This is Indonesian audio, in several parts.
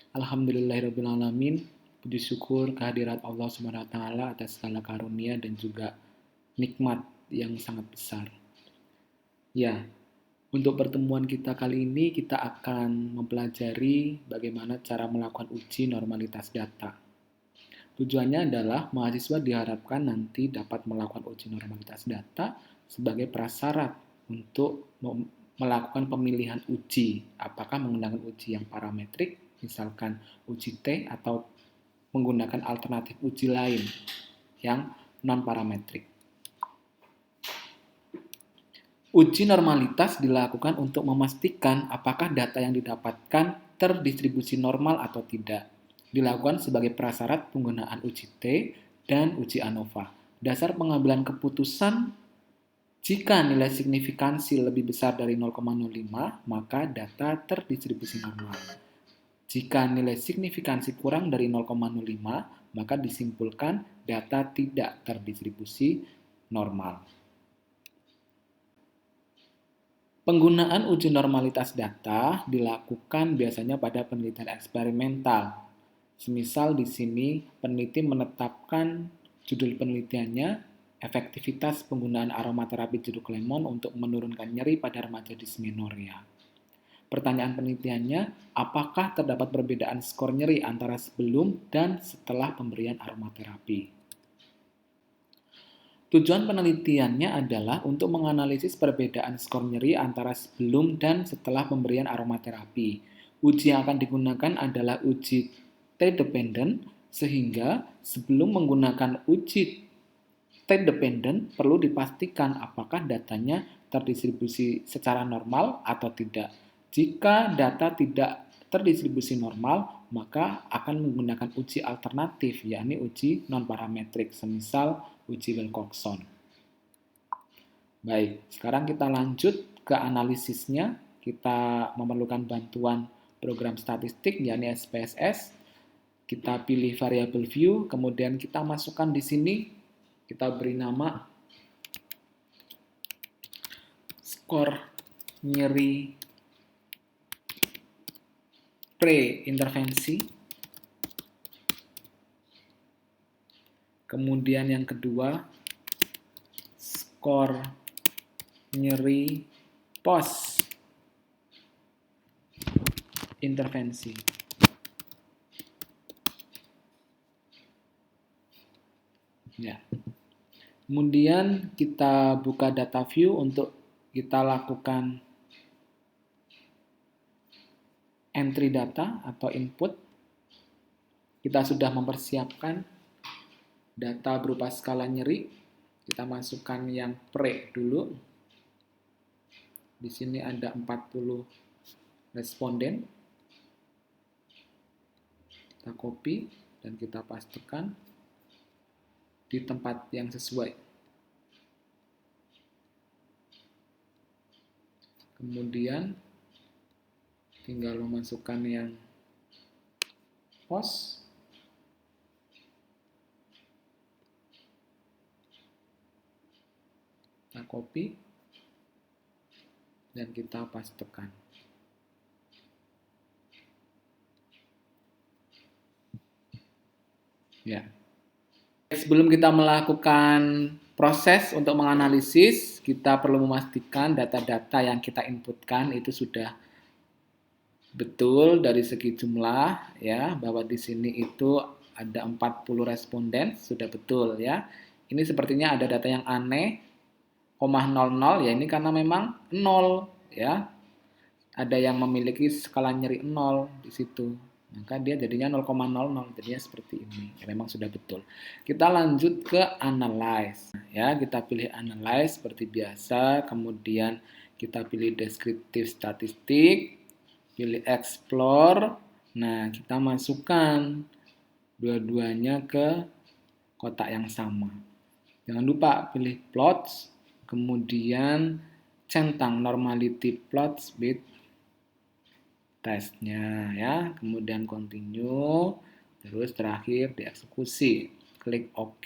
Alhamdulillahirabbil alamin. Puji syukur kehadirat Allah Subhanahu wa taala atas segala karunia dan juga nikmat yang sangat besar. Ya, untuk pertemuan kita kali ini kita akan mempelajari bagaimana cara melakukan uji normalitas data. Tujuannya adalah mahasiswa diharapkan nanti dapat melakukan uji normalitas data sebagai prasyarat untuk melakukan pemilihan uji, apakah menggunakan uji yang parametrik, misalkan uji T, atau menggunakan alternatif uji lain yang non-parametrik. Uji normalitas dilakukan untuk memastikan apakah data yang didapatkan terdistribusi normal atau tidak. Dilakukan sebagai prasyarat penggunaan uji T dan uji ANOVA. Dasar pengambilan keputusan, jika nilai signifikansi lebih besar dari 0,05, maka data terdistribusi normal. Jika nilai signifikansi kurang dari 0,05, maka disimpulkan data tidak terdistribusi normal. Penggunaan uji normalitas data dilakukan biasanya pada penelitian eksperimental. Semisal di sini peneliti menetapkan judul penelitiannya efektivitas penggunaan aromaterapi jeruk lemon untuk menurunkan nyeri pada remaja dysmenorrhea. Pertanyaan penelitiannya, apakah terdapat perbedaan skor nyeri antara sebelum dan setelah pemberian aromaterapi? Tujuan penelitiannya adalah untuk menganalisis perbedaan skor nyeri antara sebelum dan setelah pemberian aromaterapi. Uji yang akan digunakan adalah uji T-dependent, sehingga sebelum menggunakan uji T-dependent perlu dipastikan apakah datanya terdistribusi secara normal atau tidak. Jika data tidak terdistribusi normal, maka akan menggunakan uji alternatif, yakni uji non-parametrik, semisal uji Wilcoxon. Baik, sekarang kita lanjut ke analisisnya. Kita memerlukan bantuan program statistik, yakni SPSS. Kita pilih variable view, kemudian kita masukkan di sini, kita beri nama skor nyeri pre-intervensi. Kemudian yang kedua, skor nyeri post-intervensi. Ya. Kemudian kita buka data view untuk kita lakukan entry data atau input. Kita sudah mempersiapkan data berupa skala nyeri. Kita masukkan yang pre dulu. Di sini ada 40 responden. Kita copy dan kita pastekan di tempat yang sesuai. Kemudian tinggal memasukkan yang post. Kita copy dan kita pastekan. Ya. Sebelum kita melakukan proses untuk menganalisis, kita perlu memastikan data-data yang kita inputkan itu sudah betul dari segi jumlah, ya, bahwa di sini itu ada 40 responden, sudah betul, ya. Ini sepertinya ada data yang aneh, 0,00, ya ini karena memang 0, ya. Ada yang memiliki skala nyeri 0 di situ. Maka dia jadinya 0,00, jadinya seperti ini. Ya, memang sudah betul. Kita lanjut ke analyze. Ya, kita pilih analyze seperti biasa, kemudian kita pilih deskriptif statistik, pilih explore. Nah, kita masukkan dua-duanya ke kotak yang sama. Jangan lupa pilih plots, kemudian centang normality plots with testnya, ya, kemudian continue, terus terakhir dieksekusi, klik OK.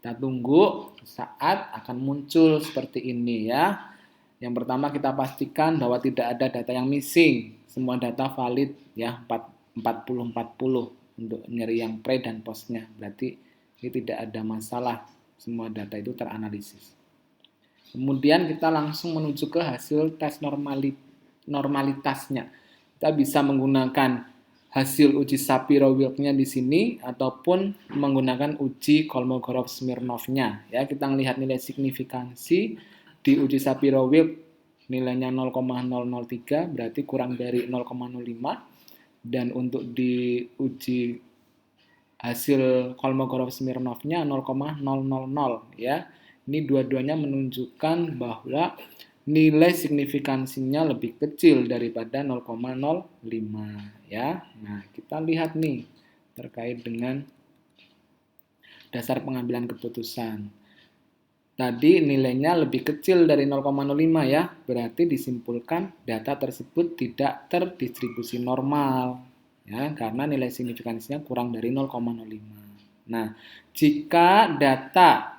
Kita tunggu saat akan muncul seperti ini, ya. Yang pertama kita pastikan bahwa tidak ada data yang missing, semua data valid ya, 40-40 untuk nyeri yang pre dan postnya. Berarti ini tidak ada masalah, semua data itu teranalisis. Kemudian kita langsung menuju ke hasil tes normalitasnya. Kita bisa menggunakan hasil uji Shapiro-Wilk-nya di sini ataupun menggunakan uji Kolmogorov-Smirnov-nya. Ya, kita melihat nilai signifikansi di uji Shapiro-Wilk nilainya 0,003 berarti kurang dari 0,05, dan untuk di uji hasil Kolmogorov-Smirnov-nya 0,000 ya. Ini dua-duanya menunjukkan bahwa nilai signifikansinya lebih kecil daripada 0,05 ya. Nah, kita lihat nih terkait dengan dasar pengambilan keputusan. Tadi nilainya lebih kecil dari 0,05 ya, berarti disimpulkan data tersebut tidak terdistribusi normal ya, karena nilai signifikansinya kurang dari 0,05. Nah, jika data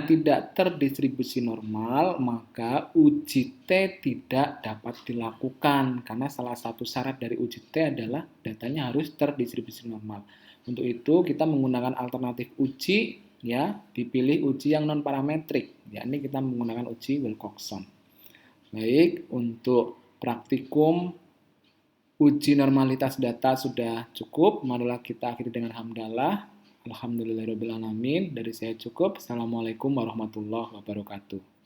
tidak terdistribusi normal, maka uji T tidak dapat dilakukan karena salah satu syarat dari uji T adalah datanya harus terdistribusi normal. Untuk itu kita menggunakan alternatif uji ya, dipilih uji yang non parametrik, yakni kita menggunakan uji Wilcoxon. Baik, untuk praktikum uji normalitas data sudah cukup. Marilah kita akhiri dengan hamdalah. Alhamdulillahirrabbilalamin. Dari saya cukup. Assalamualaikum warahmatullahi wabarakatuh.